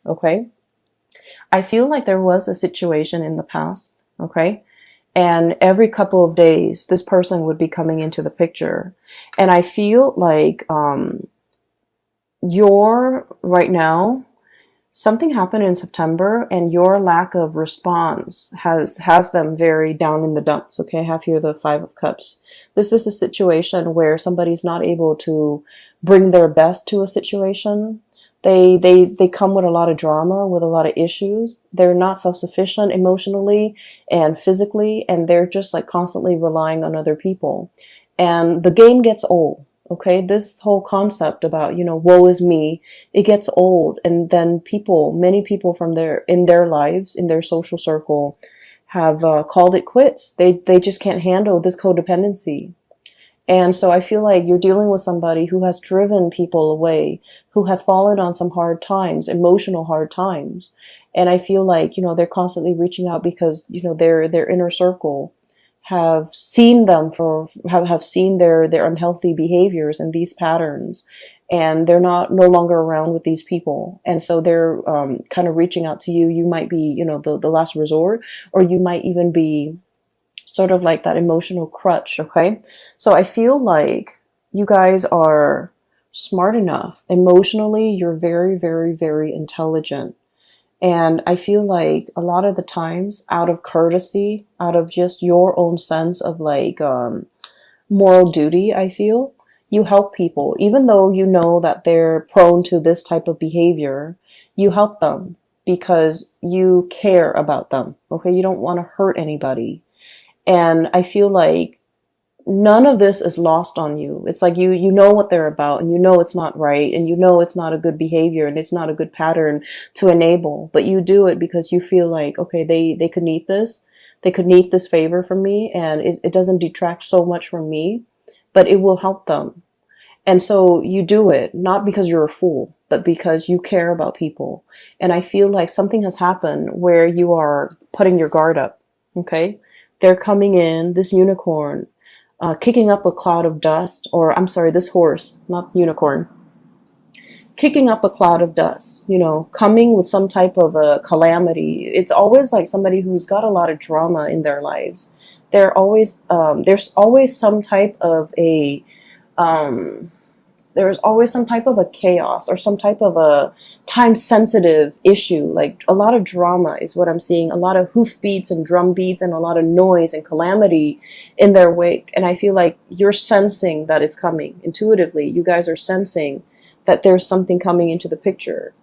okay? I feel like there was a situation in the past, okay? And every couple of days, this person would be coming into the picture. And I feel like you're right now, something happened in September and your lack of response has them very down in the dumps, okay? I have here the Five of Cups. This is a situation where somebody's not able to bring their best to a situation. They come with a lot of drama, with a lot of issues. They're not self-sufficient emotionally and physically, and they're just like constantly relying on other people. And the game gets old. Okay, this whole concept about, woe is me, it gets old. And then many people in their lives, in their social circle, have called it quits. They just can't handle this codependency. And so I feel like you're dealing with somebody who has driven people away, who has fallen on some hard times, emotional hard times. And I feel like, they're constantly reaching out because, their inner circle have seen them have seen their unhealthy behaviors and these patterns, and they're no longer around with these people, and so they're kind of reaching out to you. You might be the last resort, or you might even be sort of like that emotional crutch. Okay, so I feel like you guys are smart enough emotionally. You're very, very, very intelligent. And I feel like a lot of the times, out of courtesy, out of just your own sense of like moral duty, I feel, you help people. Even though you know that they're prone to this type of behavior, you help them because you care about them. Okay, you don't want to hurt anybody. And I feel like none of this is lost on you. It's like you know what they're about, and you know it's not right, and you know it's not a good behavior, and it's not a good pattern to enable, but you do it because you feel like, okay, they could need this. They could need this favor from me, and it doesn't detract so much from me, but it will help them. And so you do it, not because you're a fool, but because you care about people. And I feel like something has happened where you are putting your guard up, okay? They're coming in, this unicorn, kicking up a cloud of dust, or I'm sorry, this horse, not unicorn, kicking up a cloud of dust, coming with some type of a calamity. It's always like somebody who's got a lot of drama in their lives. There's always some type of a, there's always some type of a chaos or some type of a time-sensitive issue. Like a lot of drama is what I'm seeing. A lot of hoof beats and drum beats and a lot of noise and calamity in their wake. And I feel like you're sensing that it's coming intuitively. You guys are sensing that there's something coming into the picture.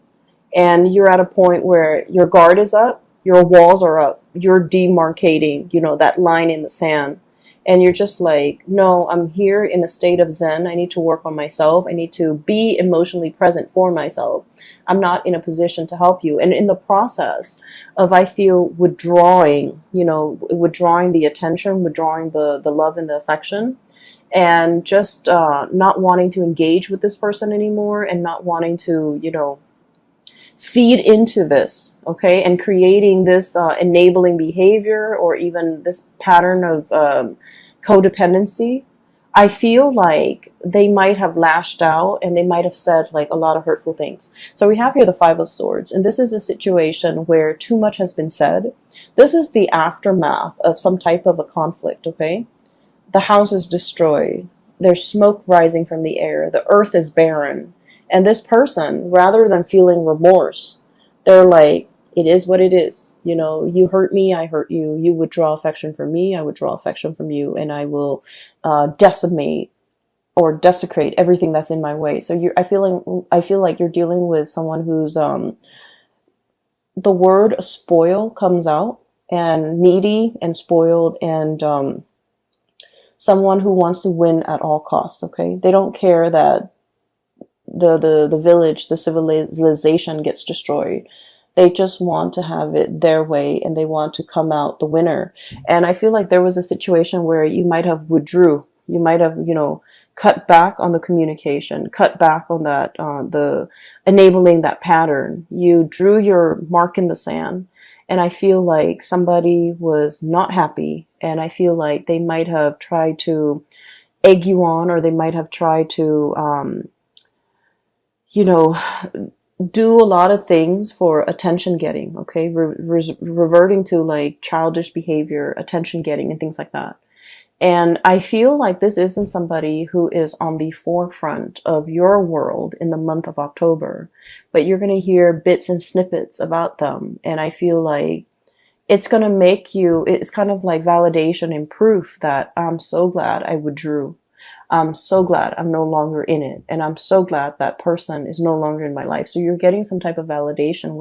And you're at a point where your guard is up, your walls are up, you're demarcating, that line in the sand. And you're just like, no, I'm here in a state of Zen. I need to work on myself. I need to be emotionally present for myself. I'm not in a position to help you. And in the process of, I feel, withdrawing the attention, withdrawing the love and the affection, and just not wanting to engage with this person anymore, and not wanting to, feed into this, okay, and creating this enabling behavior or even this pattern of codependency, I feel like they might have lashed out and they might have said like a lot of hurtful things. So we have here the Five of Swords, and this is a situation where too much has been said. This is the aftermath of some type of a conflict, okay? The house is destroyed. There's smoke rising from the air. The earth is barren. And this person, rather than feeling remorse, they're like, it is what it is. You hurt me, I hurt you. You withdraw affection from me, I withdraw affection from you. And I will decimate or desecrate everything that's in my way. So I feel like you're dealing with someone who's, the word spoil comes out, and needy and spoiled, and someone who wants to win at all costs, okay? They don't care that the village, the civilization gets destroyed. They just want to have it their way, and they want to come out the winner. And I feel like there was a situation where you might have withdrew. You might have, cut back on the communication, cut back on that, the enabling that pattern. You drew your mark in the sand. And I feel like somebody was not happy. And I feel like they might have tried to egg you on, or they might have tried to, do a lot of things for attention getting, okay? Reverting to like childish behavior, attention getting, and things like that. And I feel like this isn't somebody who is on the forefront of your world in the month of October, but you're going to hear bits and snippets about them. And I feel like it's going to make you, it's kind of like validation and proof that I'm so glad I withdrew. I'm so glad I'm no longer in it. And I'm so glad that person is no longer in my life. So you're getting some type of validation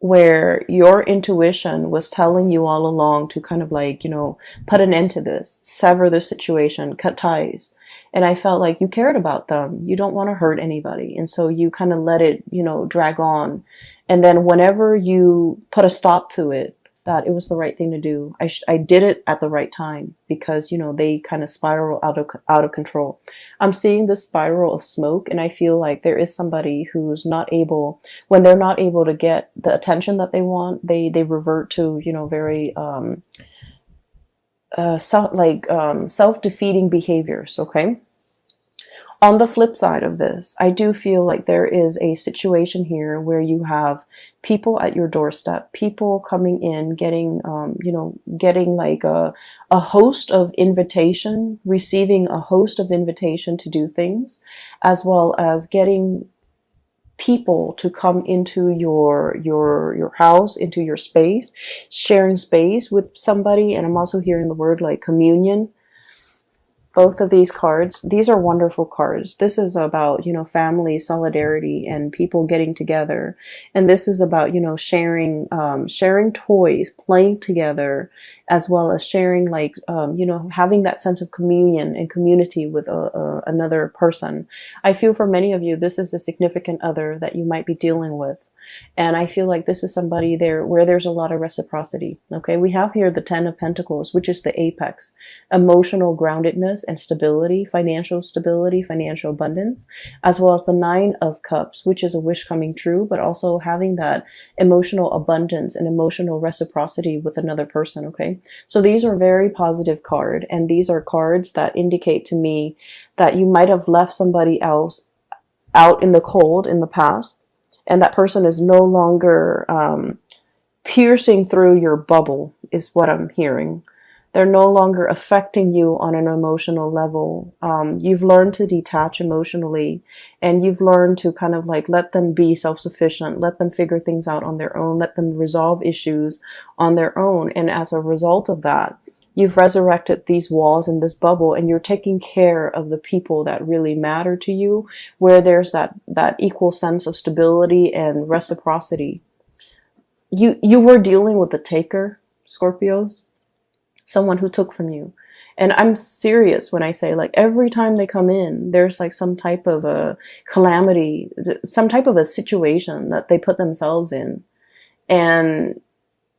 where your intuition was telling you all along to kind of like, you know, put an end to this, sever this situation, cut ties. And I felt like you cared about them. You don't want to hurt anybody. And so you kind of let it, you know, drag on. And then whenever you put a stop to it, that it was the right thing to do. I did it at the right time because, you know, they kind of spiral out of control. I'm seeing this spiral of smoke, and I feel like there is somebody who's not able, when they're not able to get the attention that they want, they revert to, you know, very self-defeating behaviors, okay? On the flip side of this, I do feel like there is a situation here where you have people at your doorstep, people coming in, getting, you know, getting like a host of invitation, receiving a host of invitation to do things, as well as getting people to come into your house, into your space, sharing space with somebody. And I'm also hearing the word like communion. Both of these cards, these are wonderful cards. This is about, you know, family, solidarity, and people getting together. And this is about, you know, sharing toys, playing together, as well as sharing like, you know, having that sense of communion and community with another person. I feel for many of you, this is a significant other that you might be dealing with. And I feel like this is somebody there where there's a lot of reciprocity. Okay. We have here the 10 of Pentacles, which is the apex, emotional groundedness and stability, financial abundance, as well as the 9 of Cups, which is a wish coming true, but also having that emotional abundance and emotional reciprocity with another person. Okay. So these are very positive cards, and these are cards that indicate to me that you might have left somebody else out in the cold in the past, and that person is no longer piercing through your bubble, is what I'm hearing. They're no longer affecting you on an emotional level. You've learned to detach emotionally, and you've learned to kind of like let them be self-sufficient, let them figure things out on their own, let them resolve issues on their own. And as a result of that, you've resurrected these walls in this bubble, and you're taking care of the people that really matter to you, where there's that equal sense of stability and reciprocity. You were dealing with the taker, Scorpios. Someone who took from you. And I'm serious when I say, like, every time they come in, there's like some type of a calamity, some type of a situation that they put themselves in. And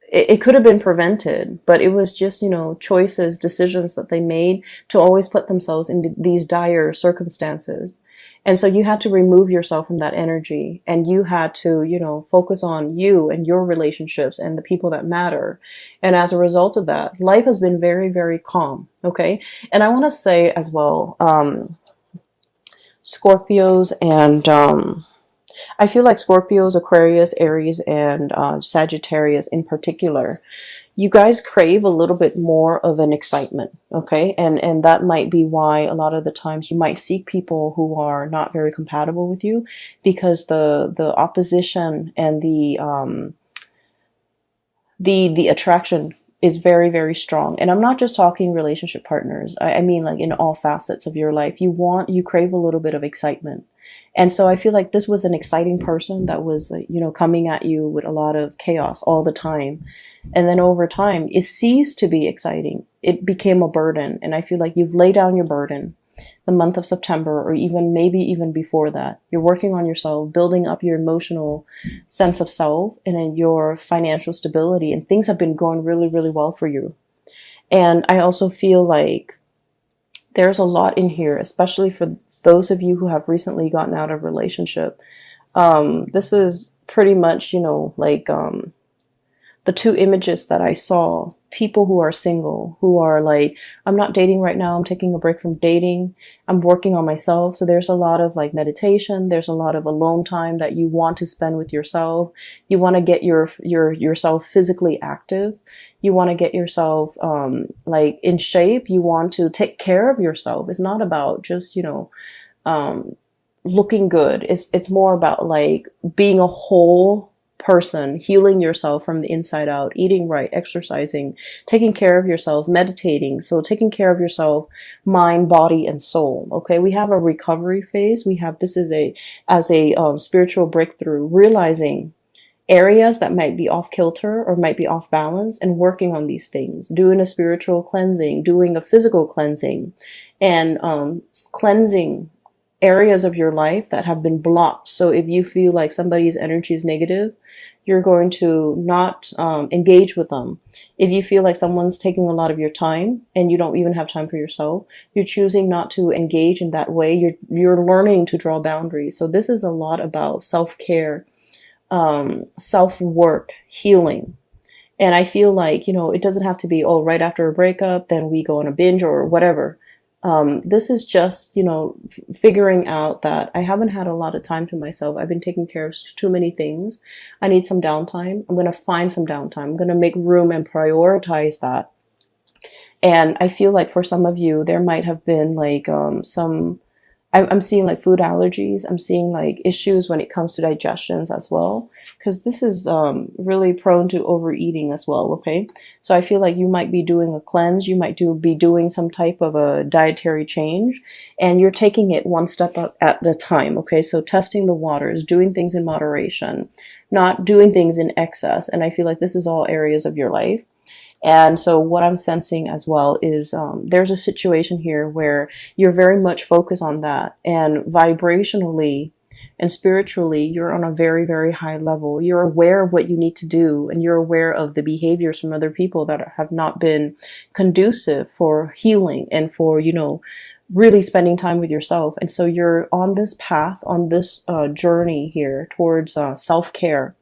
it could have been prevented, but it was just, you know, choices, decisions that they made to always put themselves in these dire circumstances. And so you had to remove yourself from that energy, and you had to, you know, focus on you and your relationships and the people that matter. And as a result of that, life has been very, very calm. Okay. And I want to say as well, Scorpios and, I feel like Scorpios, Aquarius, Aries, and Sagittarius in particular, you guys crave a little bit more of an excitement, okay? And that might be why a lot of the times you might seek people who are not very compatible with you, because the opposition and the attraction is very, very strong. And I'm not just talking relationship partners. I mean like in all facets of your life. You crave a little bit of excitement. And so I feel like this was an exciting person that was, you know, coming at you with a lot of chaos all the time. And then over time, it ceased to be exciting. It became a burden. And I feel like you've laid down your burden the month of September, or even maybe even before that. You're working on yourself, building up your emotional sense of self and then your financial stability. And things have been going really, really well for you. And I also feel like there's a lot in here, especially for those of you who have recently gotten out of a relationship. This is pretty much, you know, like the two images that I saw people who are single, who are like, I'm not dating right now, I'm taking a break from dating, I'm working on myself. So there's a lot of like meditation, there's a lot of alone time that you want to spend with yourself. You want to get yourself physically active. You want to get yourself like in shape. You want to take care of yourself. It's not about just, looking good. It's more about like being a whole person, healing yourself from the inside out, eating right, exercising, taking care of yourself, meditating. So taking care of yourself, mind, body, and soul. Okay. We have a recovery phase. We have, this is as a spiritual breakthrough, realizing areas that might be off kilter or might be off balance and working on these things, doing a spiritual cleansing, doing a physical cleansing, and cleansing areas of your life that have been blocked. So if you feel like somebody's energy is negative, you're going to not engage with them. If you feel like someone's taking a lot of your time and you don't even have time for yourself, you're choosing not to engage in that way. You're learning to draw boundaries. So this is a lot about self-care, self-work, healing. And I feel like, it doesn't have to be, oh, right after a breakup, then we go on a binge or whatever. This is just, figuring out that I haven't had a lot of time to myself. I've been taking care of too many things. I need some downtime. I'm going to find some downtime. I'm going to make room and prioritize that. And I feel like for some of you, there might have been like I'm seeing like food allergies. I'm seeing like issues when it comes to digestions as well, because this is really prone to overeating as well. Okay. So I feel like you might be doing a cleanse. You might be doing some type of a dietary change, and you're taking it one step at a time. Okay. So testing the waters, doing things in moderation, not doing things in excess. And I feel like this is all areas of your life. And so what I'm sensing as well is there's a situation here where you're very much focused on that, and vibrationally and spiritually, you're on a very, very high level. You're aware of what you need to do, and you're aware of the behaviors from other people that have not been conducive for healing and for, really spending time with yourself. And so you're on this path, on this journey here towards self-care.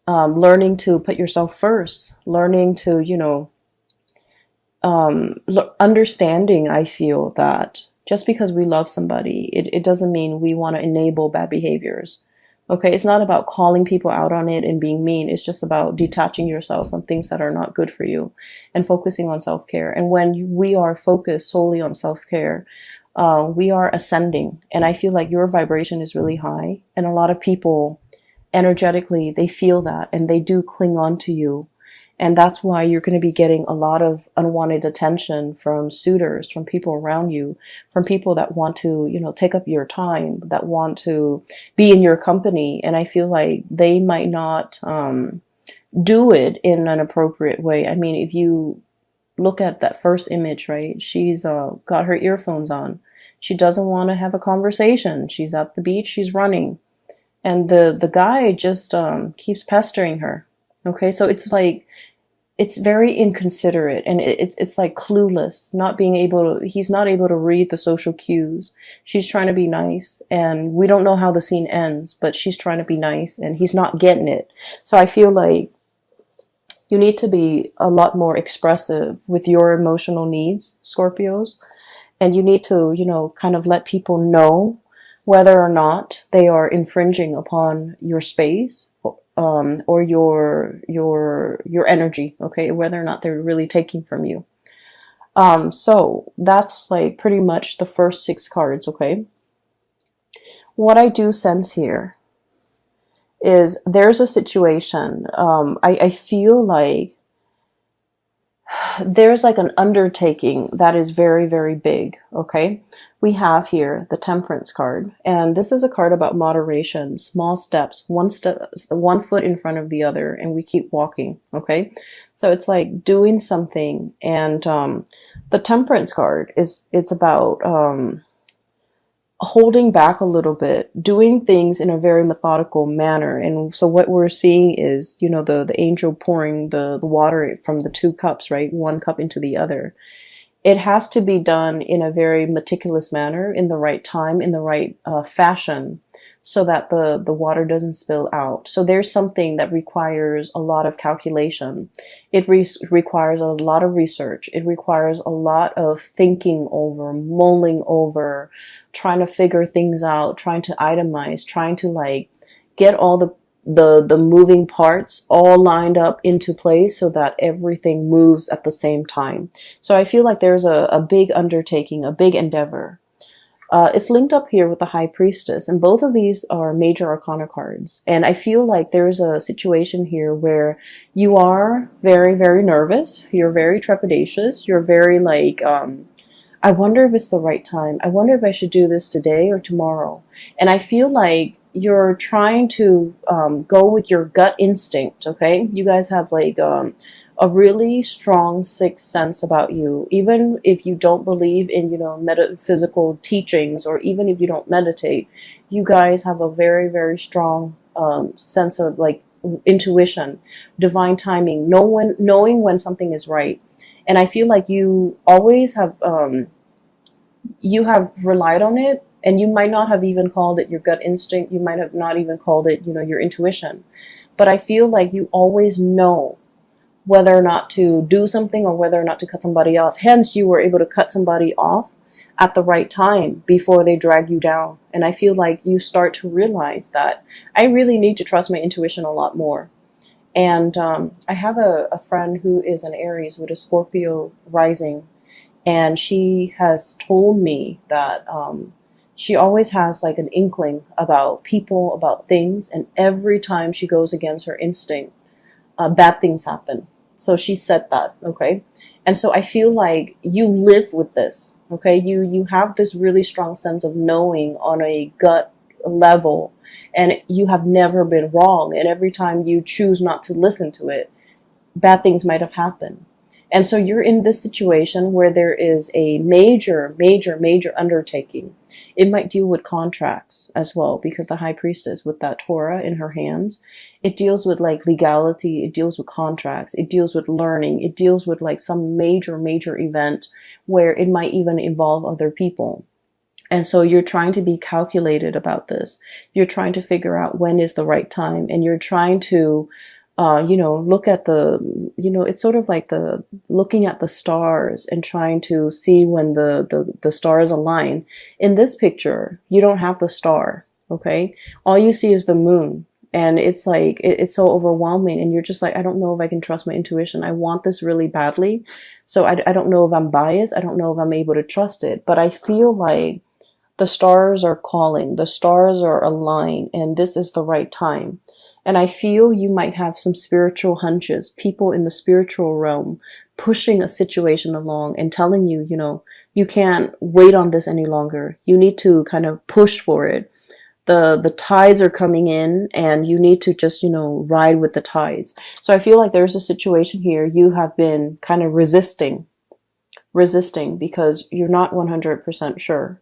Learning to put yourself first, learning to, understanding, I feel that just because we love somebody, it doesn't mean we want to enable bad behaviors. Okay. It's not about calling people out on it and being mean. It's just about detaching yourself from things that are not good for you and focusing on self-care. And when we are focused solely on self-care, we are ascending. And I feel like your vibration is really high, and a lot of people energetically, they feel that and they do cling on to you. And that's why you're going to be getting a lot of unwanted attention from suitors, from people around you, from people that want to, take up your time, that want to be in your company. And I feel like they might not do it in an appropriate way. I mean, if you look at that first image, right? She's got her earphones on. She doesn't want to have a conversation. She's at the beach. She's running. And the guy just keeps pestering her. Okay, so it's like, it's very inconsiderate, and it's like clueless, he's not able to read the social cues. She's trying to be nice, and we don't know how the scene ends, but she's trying to be nice and he's not getting it. So I feel like you need to be a lot more expressive with your emotional needs, Scorpios, and you need to, kind of let people know whether or not they are infringing upon your space, or your energy, okay, whether or not they're really taking from you. So that's like pretty much the first 6 cards, okay? What I do sense here is there's a situation, I feel like there's like an undertaking that is very, very big, okay? We have here the Temperance card, and this is a card about moderation, small steps, one foot in front of the other, and we keep walking, okay? So it's like doing something, and the Temperance card it's about holding back a little bit, doing things in a very methodical manner. And so what we're seeing is, the angel pouring the water from the 2 cups, right? 1 cup into the other. it has to be done in a very meticulous manner, in the right time, in the right fashion, so that the water doesn't spill out. So there's something that requires a lot of calculation. It requires a lot of research. It requires a lot of thinking over, mulling over, trying to figure things out, trying to itemize, trying to like get all the moving parts all lined up into place so that everything moves at the same time. So I feel like there's a big undertaking, a big endeavor. It's linked up here with the High Priestess, and both of these are major arcana cards. And I feel like there's a situation here where you are very, very nervous. You're very trepidatious. You're very like, I wonder if it's the right time. I wonder if I should do this today or tomorrow. And I feel like you're trying to go with your gut instinct, okay? You guys have like a really strong sixth sense about you. Even if you don't believe in, you know, metaphysical teachings, or even if you don't meditate, you guys have a very, very strong sense of like intuition, divine timing, knowing when something is right. And I feel like you always have relied on it, and you might not have even called it your gut instinct. You might have not even called it, you know, your intuition. But I feel like you always know whether or not to do something or whether or not to cut somebody off. Hence, you were able to cut somebody off at the right time before they drag you down. And I feel like you start to realize that I really need to trust my intuition a lot more. And I have a friend who is an Aries with a Scorpio rising, and she has told me that she always has like an inkling about people, about things, and every time she goes against her instinct, bad things happen. So she said that, okay? And so I feel like you live with this, okay? You have this really strong sense of knowing on a gut level, and you have never been wrong. And every time you choose not to listen to it, bad things might have happened. And so you're in this situation where there is a major, major, major undertaking. It might deal with contracts as well, because the High Priestess with that Torah in her hands, it deals with like legality, it deals with contracts, it deals with learning, it deals with like some major, major event where it might even involve other people. And so you're trying to be calculated about this. You're trying to figure out when is the right time, and you're trying to you know, look at the, you know, it's sort of like the looking at the stars and trying to see when the stars align. In this picture, you don't have the star, okay? All you see is the moon. And it's like, it's so overwhelming. And you're just like, I don't know if I can trust my intuition. I want this really badly. So I don't know if I'm biased. I don't know if I'm able to trust it. But I feel like the stars are calling. The stars are aligned. And this is the right time. And I feel you might have some spiritual hunches, people in the spiritual realm pushing a situation along and telling you, you know, you can't wait on this any longer. You need to kind of push for it. The tides are coming in, and you need to just, you know, ride with the tides. So I feel like there's a situation here you have been kind of resisting because you're not 100% sure.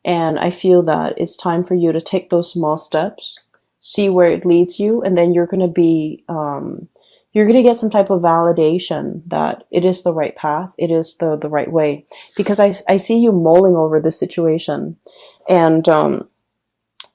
And I feel that it's time for you to take those small steps, see where it leads you, and then you're going to be, you're going to get some type of validation that it is the right path, it is the right way. Because I see you mulling over this situation. And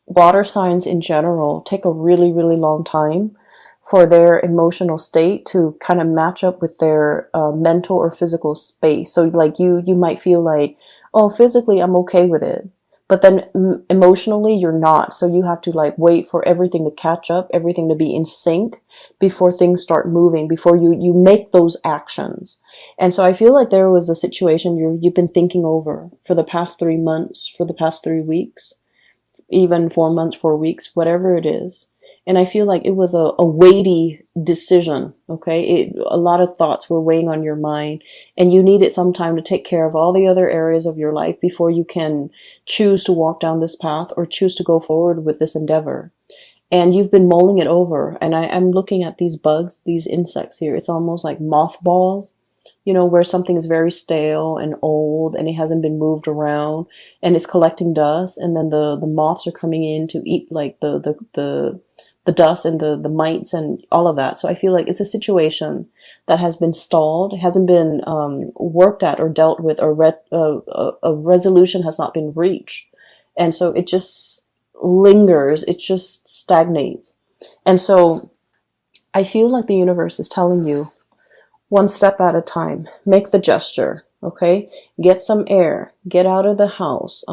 water signs in general take a really, really long time for their emotional state to kind of match up with their mental or physical space. So like you might feel like, oh, physically I'm okay with it, but then emotionally you're not. So you have to like wait for everything to catch up, everything to be in sync before things start moving, before you make those actions. And so I feel like there was a situation you've been thinking over for the past 3 months, for the past 3 weeks, even 4 months, 4 weeks, whatever it is. And I feel like it was a weighty decision, okay? A lot of thoughts were weighing on your mind, and you needed some time to take care of all the other areas of your life before you can choose to walk down this path or choose to go forward with this endeavor. And you've been mulling it over, and I'm looking at these bugs, these insects here. It's almost like mothballs, you know, where something is very stale and old and it hasn't been moved around and it's collecting dust, and then the moths are coming in to eat like the the dust and the mites and all of that. So I feel like it's a situation that has been stalled, it hasn't been worked at or dealt with, or a resolution has not been reached. And so it just lingers, it just stagnates. And so I feel like the universe is telling you, one step at a time, make the gesture, okay? Get some air, get out of the house,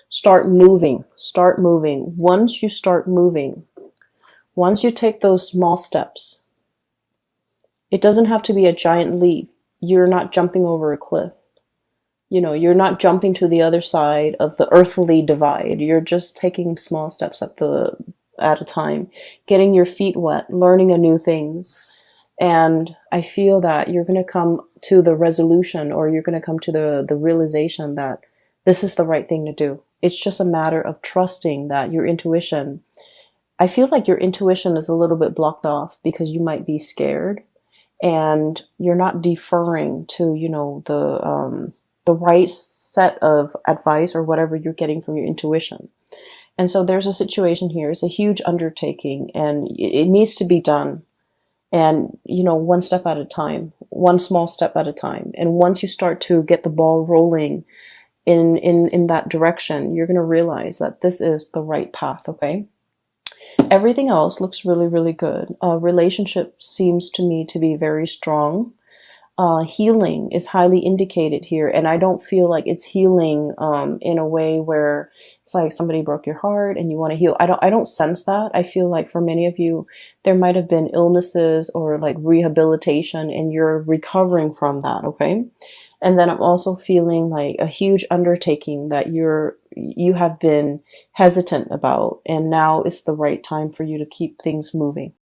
start moving, start moving. Once you start moving, once you take those small steps, it doesn't have to be a giant leap. You're not jumping over a cliff. You know, you're not jumping to the other side of the earthly divide. You're just taking small steps at a time, getting your feet wet, learning a new things. And I feel that you're going to come to the resolution, or you're going to come to the realization that this is the right thing to do. It's just a matter of trusting that your intuition, I feel like your intuition is a little bit blocked off because you might be scared and you're not deferring to, you know, the right set of advice or whatever you're getting from your intuition. And so there's a situation here. It's a huge undertaking and it needs to be done. And, you know, one step at a time, one small step at a time. And once you start to get the ball rolling in that direction, you're going to realize that this is the right path, okay? Everything else looks really, really good. Relationship seems to me to be very strong. Healing is highly indicated here, and I don't feel like it's healing in a way where it's like somebody broke your heart and you want to heal. I don't sense that. I feel like for many of you, there might have been illnesses or like rehabilitation, and you're recovering from that, okay? And then I'm also feeling like a huge undertaking that you have been hesitant about, and now is the right time for you to keep things moving.